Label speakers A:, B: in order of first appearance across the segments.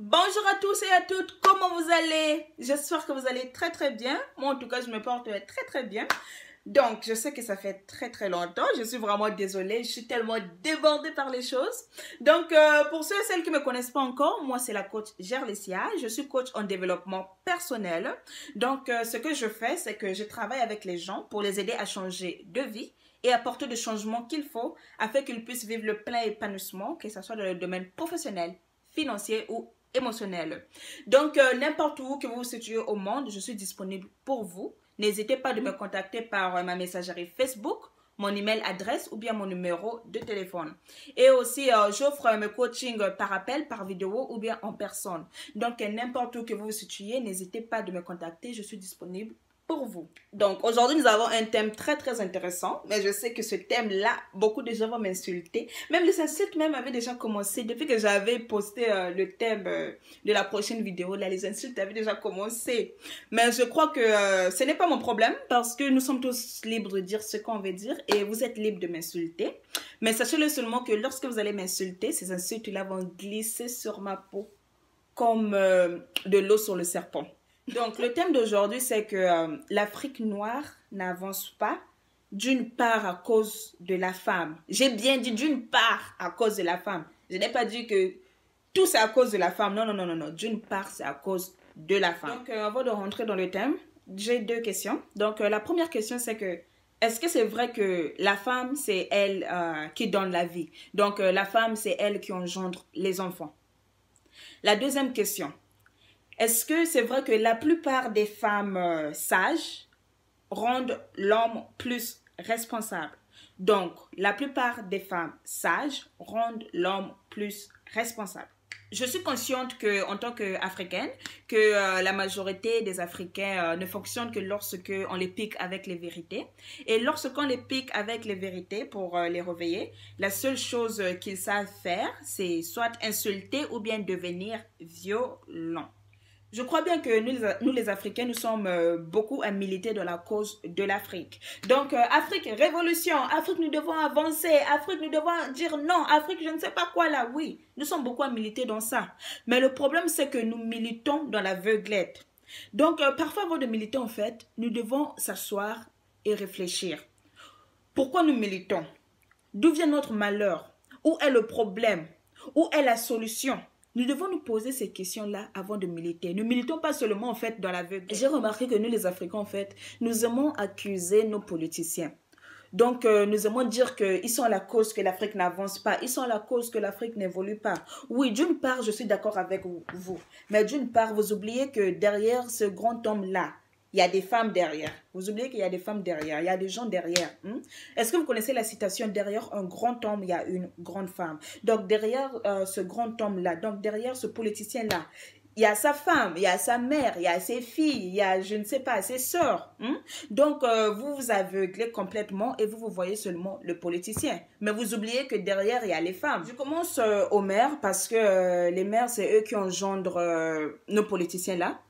A: Bonjour à tous et à toutes, comment vous allez? J'espère que vous allez très bien. Moi en tout cas je me porte très bien. Donc je sais que ça fait très longtemps, je suis vraiment désolée, je suis tellement débordée par les choses. Donc pour ceux et celles qui ne me connaissent pas encore, moi c'est la coach Gerlesia, je suis coach en développement personnel. Donc ce que je fais c'est que je travaille avec les gens pour les aider à changer de vie et apporter le changement qu'il faut afin qu'ils puissent vivre le plein épanouissement, que ce soit dans le domaine professionnel, financier ou émotionnel. Donc, n'importe où que vous vous situez au monde, je suis disponible pour vous. N'hésitez pas de me contacter par ma messagerie Facebook, mon email adresse ou bien mon numéro de téléphone. Et aussi, j'offre mes coachings par appel, par vidéo ou bien en personne. Donc, n'importe où que vous vous situez, n'hésitez pas de me contacter, je suis disponible pour vous. Donc aujourd'hui nous avons un thème très intéressant, mais je sais que ce thème-là, beaucoup de gens vont m'insulter. Même les insultes même avaient déjà commencé depuis que j'avais posté le thème de la prochaine vidéo. Là, les insultes avaient déjà commencé. Mais je crois que ce n'est pas mon problème parce que nous sommes tous libres de dire ce qu'on veut dire et vous êtes libres de m'insulter. Mais sachez-le seulement que lorsque vous allez m'insulter, ces insultes-là vont glisser sur ma peau comme de l'eau sur le serpent. Donc, le thème d'aujourd'hui, c'est que l'Afrique noire n'avance pas, d'une part à cause de la femme. J'ai bien dit d'une part à cause de la femme. Je n'ai pas dit que tout c'est à cause de la femme. Non. D'une part, c'est à cause de la femme. Donc, avant de rentrer dans le thème, j'ai deux questions. Donc, la première question, c'est que est-ce que c'est vrai que la femme, c'est elle qui donne la vie? Donc, la femme, c'est elle qui engendre les enfants. La deuxième question. Est-ce que c'est vrai que la plupart des femmes sages rendent l'homme plus responsable? Donc, la plupart des femmes sages rendent l'homme plus responsable. Je suis consciente que, en tant qu'Africaine, que la majorité des Africains ne fonctionnent que lorsque on les pique avec les vérités. Et lorsqu'on les pique avec les vérités pour les réveiller, la seule chose qu'ils savent faire, c'est soit insulter ou bien devenir violents. Je crois bien que nous les Africains, nous sommes beaucoup à militer dans la cause de l'Afrique. Donc, Afrique, révolution, Afrique, nous devons avancer, Afrique, nous devons dire non, Afrique, je ne sais pas quoi là, oui. Nous sommes beaucoup à militer dans ça. Mais le problème, c'est que nous militons dans l'aveuglette. Donc, parfois, avant de militer, en fait, nous devons s'asseoir et réfléchir. Pourquoi nous militons? D'où vient notre malheur? Où est le problème? Où est la solution? Nous devons nous poser ces questions-là avant de militer. Ne militons pas seulement en fait dans l'aveugle. J'ai remarqué que nous les Africains en fait, nous aimons accuser nos politiciens. Donc nous aimons dire qu'ils sont la cause que l'Afrique n'avance pas, ils sont la cause que l'Afrique n'évolue pas. Oui, d'une part je suis d'accord avec vous, mais d'une part vous oubliez que derrière ce grand homme-là, il y a des femmes derrière. Vous oubliez qu'il y a des femmes derrière. Il y a des gens derrière. Est-ce que vous connaissez la citation? Derrière un grand homme, il y a une grande femme. Donc, derrière ce grand homme-là, donc derrière ce politicien-là, il y a sa femme, il y a sa mère, il y a ses filles, il y a, je ne sais pas, ses sœurs. Donc, vous vous aveuglez complètement et vous voyez seulement le politicien. Mais vous oubliez que derrière, il y a les femmes. Je commence aux mères parce que les mères, c'est eux qui engendrent nos politiciens-là.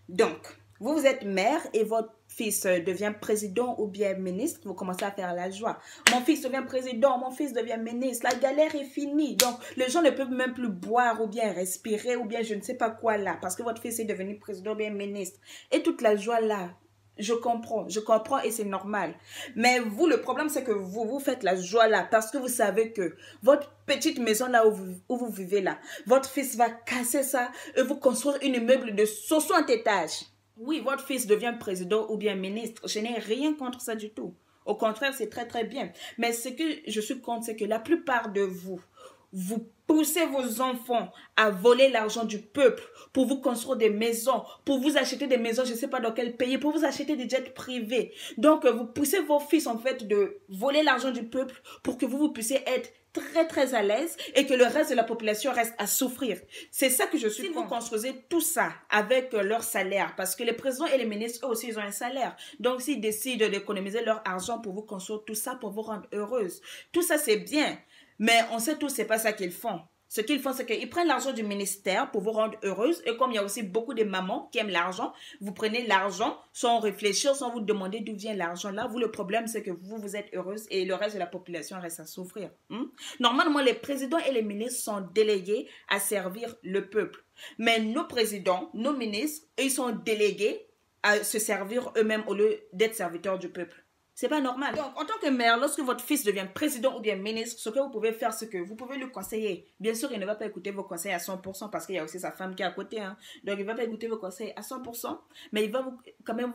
A: Donc, vous êtes mère et votre fils devient président ou bien ministre, vous commencez à faire la joie. Mon fils devient président, mon fils devient ministre, la galère est finie. Donc, les gens ne peuvent même plus boire ou bien respirer ou bien je ne sais pas quoi là, parce que votre fils est devenu président ou bien ministre. Et toute la joie là, je comprends et c'est normal. Mais vous, le problème, c'est que vous faites la joie là parce que vous savez que votre petite maison là où vous vivez là, votre fils va casser ça et vous construire un immeuble de 60 étages. Oui, votre fils devient président ou bien ministre. Je n'ai rien contre ça du tout. Au contraire, c'est très bien. Mais ce que je suis contre, c'est que la plupart de vous poussez vos enfants à voler l'argent du peuple pour vous construire des maisons, pour vous acheter des maisons, je ne sais pas dans quel pays, pour vous acheter des jets privés. Donc, vous poussez vos fils en fait de voler l'argent du peuple pour que vous puissiez être très à l'aise et que le reste de la population reste à souffrir. C'est ça que je suis contre. Si vous construisez tout ça avec leur salaire, parce que les présidents et les ministres, eux aussi, ils ont un salaire. Donc, s'ils décident d'économiser leur argent pour vous construire tout ça, pour vous rendre heureuse, tout ça, c'est bien. Mais on sait tous, c'est pas ça qu'ils font. Ce qu'ils font, c'est qu'ils prennent l'argent du ministère pour vous rendre heureuse. Et comme il y a aussi beaucoup de mamans qui aiment l'argent, vous prenez l'argent sans réfléchir, sans vous demander d'où vient l'argent. Là, vous, le problème, c'est que vous êtes heureuse et le reste de la population reste à souffrir. Normalement, les présidents et les ministres sont délégués à servir le peuple. Mais nos présidents, nos ministres, ils sont délégués à se servir eux-mêmes au lieu d'être serviteurs du peuple. C'est pas normal. Donc, en tant que mère, lorsque votre fils devient président ou bien ministre, ce que vous pouvez faire, c'est que vous pouvez lui conseiller. Bien sûr, il ne va pas écouter vos conseils à 100% parce qu'il y a aussi sa femme qui est à côté. Donc, il ne va pas écouter vos conseils à 100%, mais il va quand même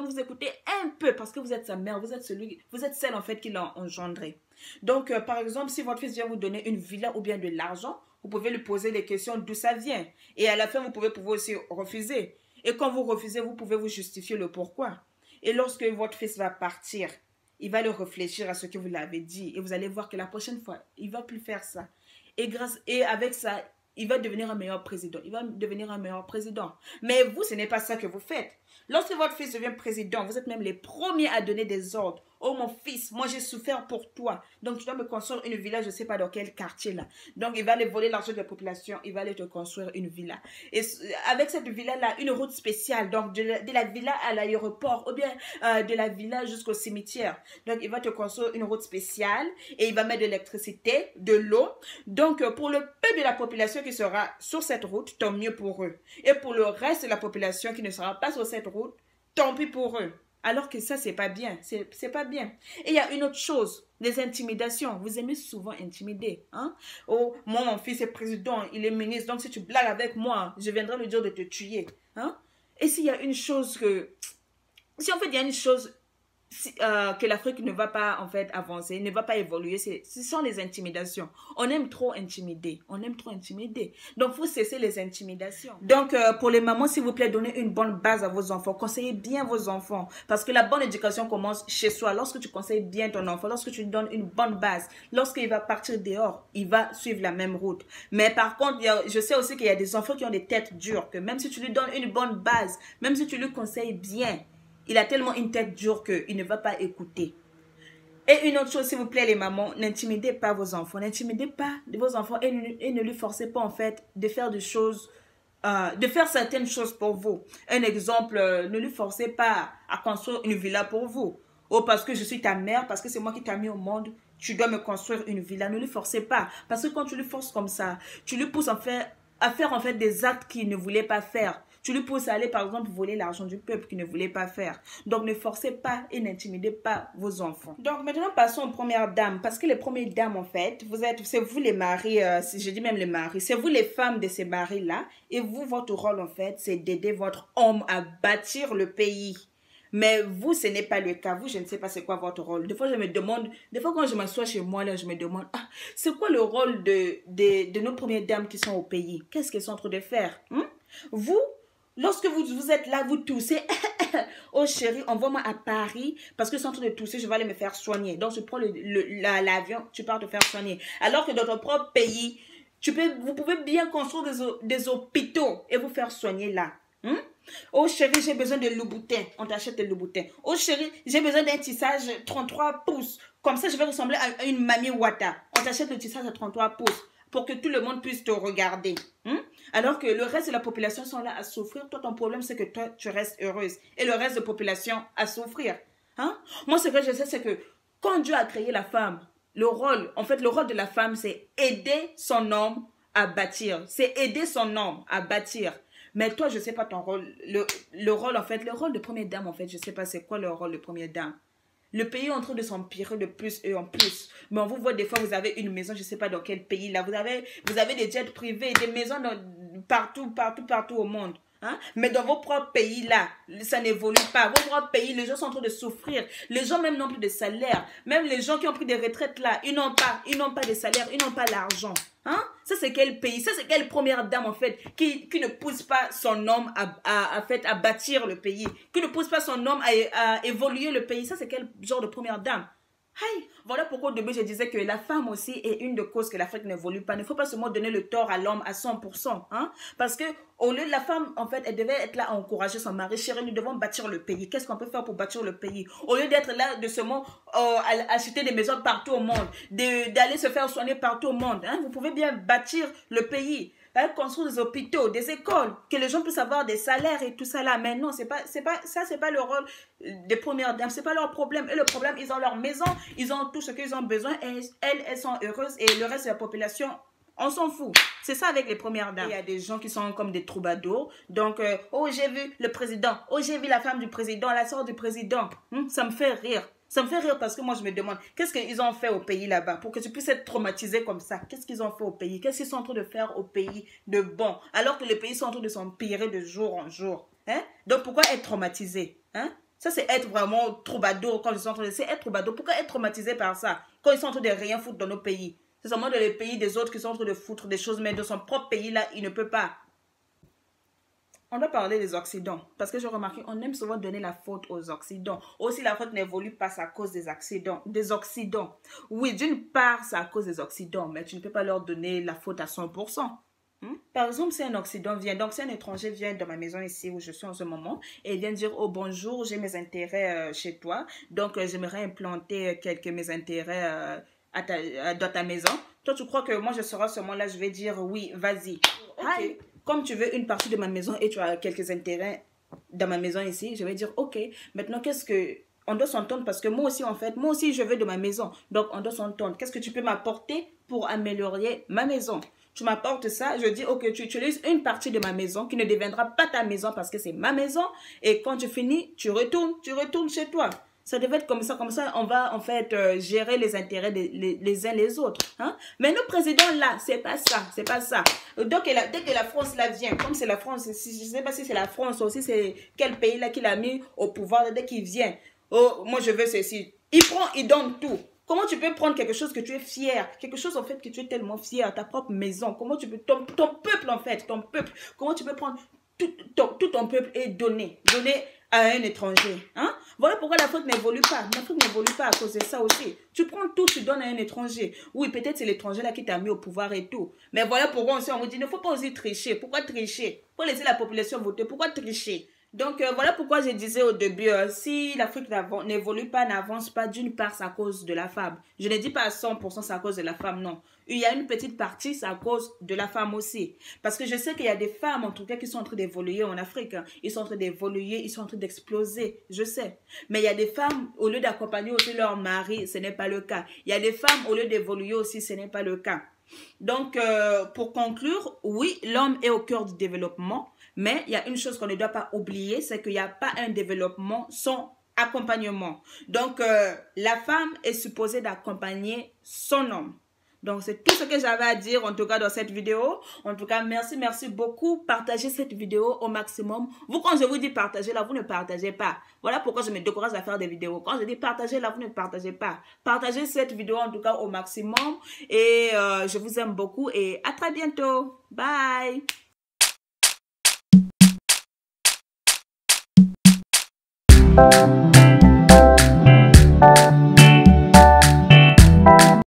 A: vous écouter un peu parce que vous êtes sa mère, vous êtes celle en fait qui l'a engendré. Donc, par exemple, si votre fils vient vous donner une villa ou bien de l'argent, vous pouvez lui poser des questions d'où ça vient. Et à la fin, vous pouvez aussi refuser. Et quand vous refusez, vous pouvez vous justifier le pourquoi. Et lorsque votre fils va partir, il va le réfléchir à ce que vous l'avez dit. Et vous allez voir que la prochaine fois, il ne va plus faire ça. Et avec ça, il va devenir un meilleur président. Il va devenir un meilleur président. Mais vous, ce n'est pas ça que vous faites. Lorsque votre fils devient président, vous êtes même les premiers à donner des ordres. Oh mon fils, moi j'ai souffert pour toi. Donc tu dois me construire une villa, je ne sais pas dans quel quartier là. Donc il va aller voler l'argent de la population, il va aller te construire une villa. Et avec cette villa là, une route spéciale, donc de la villa à l'aéroport ou bien de la villa jusqu'au cimetière. Donc il va te construire une route spéciale et il va mettre de l'électricité, de l'eau. Donc pour le peu de la population qui sera sur cette route, tant mieux pour eux. Et pour le reste de la population qui ne sera pas sur cette route, tant pis pour eux. Alors que ça, c'est pas bien. C'est pas bien. Et il y a une autre chose, les intimidations. Vous aimez souvent intimider. Oh, moi, mon fils est président, il est ministre, donc si tu blagues avec moi, je viendrai lui dire de te tuer. Et s'il y a une chose que... Si en fait, il y a une chose que l'Afrique ne va pas en fait avancer, ne va pas évoluer, ce sont les intimidations. On aime trop intimider. On aime trop intimider. Donc, il faut cesser les intimidations. Donc, pour les mamans, s'il vous plaît, donnez une bonne base à vos enfants. Conseillez bien vos enfants. Parce que la bonne éducation commence chez soi. Lorsque tu conseilles bien ton enfant, lorsque tu lui donnes une bonne base, lorsqu'il va partir dehors, il va suivre la même route. Mais par contre, je sais aussi qu'il y a des enfants qui ont des têtes dures, que même si tu lui donnes une bonne base, même si tu lui conseilles bien, il a tellement une tête dure qu'il ne va pas écouter. Et une autre chose, s'il vous plaît, les mamans, n'intimidez pas vos enfants. N'intimidez pas vos enfants et ne lui forcez pas, en fait, de faire des choses, de faire certaines choses pour vous. Un exemple, ne lui forcez pas à construire une villa pour vous. Oh, parce que je suis ta mère, parce que c'est moi qui t'ai mis au monde, tu dois me construire une villa. Ne lui forcez pas. Parce que quand tu lui forces comme ça, tu lui pousses à faire en fait des actes qu'il ne voulait pas faire. Tu lui pousses à aller, par exemple, voler l'argent du peuple qu'il ne voulait pas faire. Donc, ne forcez pas et n'intimidez pas vos enfants. Donc, maintenant, passons aux premières dames. Parce que les premières dames, en fait, c'est vous les maris, je dis même les maris, c'est vous les femmes de ces maris-là. Et vous, votre rôle, en fait, c'est d'aider votre homme à bâtir le pays. Mais vous, ce n'est pas le cas. Vous, je ne sais pas c'est quoi votre rôle. Des fois, je me demande, des fois quand je m'assois chez moi, là, je me demande, c'est quoi le rôle de nos premières dames qui sont au pays? Qu'est-ce qu'elles sont en train de faire? Vous, lorsque vous êtes là, vous toussez, oh chérie, envoie-moi à Paris parce que je suis en train de tousser, je vais aller me faire soigner. Donc, je prends l'avion, tu pars te faire soigner. Alors que dans ton propre pays, vous pouvez bien construire des hôpitaux et vous faire soigner là. Oh chérie, j'ai besoin de Louboutin. On t'achète de Louboutin. Oh chérie, j'ai besoin d'un tissage 33 pouces. Comme ça, je vais ressembler à une mamie Wata. On t'achète le tissage à 33 pouces pour que tout le monde puisse te regarder. Alors que le reste de la population sont là à souffrir. Toi, ton problème, c'est que toi, tu restes heureuse. Et le reste de la population à souffrir. Moi, ce que je sais, c'est que quand Dieu a créé la femme, le rôle de la femme, c'est aider son homme à bâtir. C'est aider son homme à bâtir. Mais toi, je ne sais pas ton rôle. Le rôle de première dame, en fait, je ne sais pas c'est quoi le rôle de première dame. Le pays est en train de s'empirer de plus et en plus. Mais on vous voit des fois, vous avez une maison, je ne sais pas dans quel pays là. Vous avez des jets privés, des maisons partout au monde. Mais dans vos propres pays là, ça n'évolue pas. Vos propres pays, les gens sont en train de souffrir. Les gens même n'ont plus de salaire. Même les gens qui ont pris des retraites là, ils n'ont pas de salaire, ils n'ont pas l'argent. Ça c'est quel pays? Ça c'est quelle première dame en fait qui ne pousse pas son homme à bâtir le pays, qui ne pousse pas son homme à évoluer le pays? Ça c'est quel genre de première dame? Aïe, voilà pourquoi au début je disais que la femme aussi est une des causes que l'Afrique n'évolue pas. Il ne faut pas seulement donner le tort à l'homme à 100%. Hein? Parce que au lieu de la femme, en fait, elle devait être là à encourager son mari. Chérie, nous devons bâtir le pays. Qu'est-ce qu'on peut faire pour bâtir le pays? Au lieu d'être là de seulement acheter des maisons partout au monde, d'aller se faire soigner partout au monde. Hein? Vous pouvez bien bâtir le pays. Construire des hôpitaux, des écoles, que les gens puissent avoir des salaires et tout ça là. Mais non, c'est pas le rôle des premières dames, c'est pas leur problème. Et le problème, ils ont leur maison, ils ont tout ce qu'ils ont besoin et elles sont heureuses et le reste de la population, on s'en fout. C'est ça avec les premières dames. Il y a des gens qui sont comme des troubadours. Donc, oh, j'ai vu le président. Oh, j'ai vu la femme du président, la soeur du président. Ça me fait rire. Ça me fait rire parce que moi, je me demande, qu'est-ce qu'ils ont fait au pays là-bas pour que tu puisses être traumatisé comme ça? Qu'est-ce qu'ils ont fait au pays? Qu'est-ce qu'ils sont en train de faire au pays de bon? Alors que les pays sont en train de s'empirer de jour en jour. Hein? Donc, pourquoi être traumatisé? Hein? Ça, c'est être vraiment troubadour quand ils sont en train de... C'est être troubadour. Pourquoi être traumatisé par ça? Quand ils sont en train de rien foutre dans nos pays. C'est seulement dans les pays des autres qui sont en train de foutre des choses, mais dans son propre pays là, il ne peut pas. On doit parler des Occidents. Parce que j'ai remarqué, on aime souvent donner la faute aux Occidents. Aussi, la faute n'évolue pas, c'est à cause des Occidents. Oui, d'une part, c'est à cause des Occidents, mais tu ne peux pas leur donner la faute à 100%. Par exemple, si un Occident vient, donc si un étranger vient dans ma maison ici où je suis en ce moment, et il vient dire, oh bonjour, j'ai mes intérêts chez toi, donc j'aimerais implanter quelques mes intérêts dans ta maison. Toi, tu crois que moi, je serai à ce moment-là, je vais dire, oui, vas-y. Okay. Comme tu veux une partie de ma maison et tu as quelques intérêts dans ma maison ici, je vais dire, ok, maintenant, qu'est-ce que... On doit s'entendre parce que moi aussi, en fait, moi aussi, je veux de ma maison. Donc, on doit s'entendre. Qu'est-ce que tu peux m'apporter pour améliorer ma maison? Tu m'apportes ça, je dis, ok, tu utilises une partie de ma maison qui ne deviendra pas ta maison parce que c'est ma maison. Et quand tu finis, tu retournes chez toi. Ça devait être comme ça on va en fait gérer les intérêts les uns les autres. Hein? Mais nos présidents là, c'est pas ça. Donc dès que la France là vient, comme c'est la France, je ne sais pas si c'est la France aussi, c'est quel pays là qu'il a mis au pouvoir, dès qu'il vient, oh, moi je veux ceci. Il prend, il donne tout. Comment tu peux prendre quelque chose que tu es fier, quelque chose en fait que tu es tellement fier, ta propre maison, comment tu peux, ton peuple en fait, comment tu peux prendre tout ton peuple et donner à un étranger, hein? Voilà pourquoi l'Afrique n'évolue pas. L'Afrique n'évolue pas à cause de ça aussi. Tu prends tout, tu donnes à un étranger. Oui, peut-être c'est l'étranger là qui t'a mis au pouvoir et tout. Mais voilà pourquoi on vous dit, il ne faut pas oser tricher. Pourquoi tricher? Pour laisser la population voter. Pourquoi tricher? Donc, voilà pourquoi je disais au début, si l'Afrique n'évolue pas, n'avance pas, d'une part, c'est à cause de la femme. Je ne dis pas à 100% c'est à cause de la femme, non. Il y a une petite partie, c'est à cause de la femme aussi. Parce que je sais qu'il y a des femmes, en tout cas, qui sont en train d'évoluer en Afrique. Hein. Ils sont en train d'évoluer, ils sont en train d'exploser, je sais. Mais il y a des femmes, au lieu d'accompagner aussi leur mari, ce n'est pas le cas. Il y a des femmes, au lieu d'évoluer aussi, ce n'est pas le cas. Donc, pour conclure, oui, l'homme est au cœur du développement. Mais il y a une chose qu'on ne doit pas oublier, c'est qu'il n'y a pas un développement sans accompagnement. Donc, la femme est supposée d'accompagner son homme. Donc, c'est tout ce que j'avais à dire, en tout cas, dans cette vidéo. En tout cas, merci beaucoup. Partagez cette vidéo au maximum. Vous, quand je vous dis partager, là, vous ne partagez pas. Voilà pourquoi je me décourage à faire des vidéos. Quand je dis partager, là, vous ne partagez pas. Partagez cette vidéo, en tout cas, au maximum. Et je vous aime beaucoup et à très bientôt. Bye!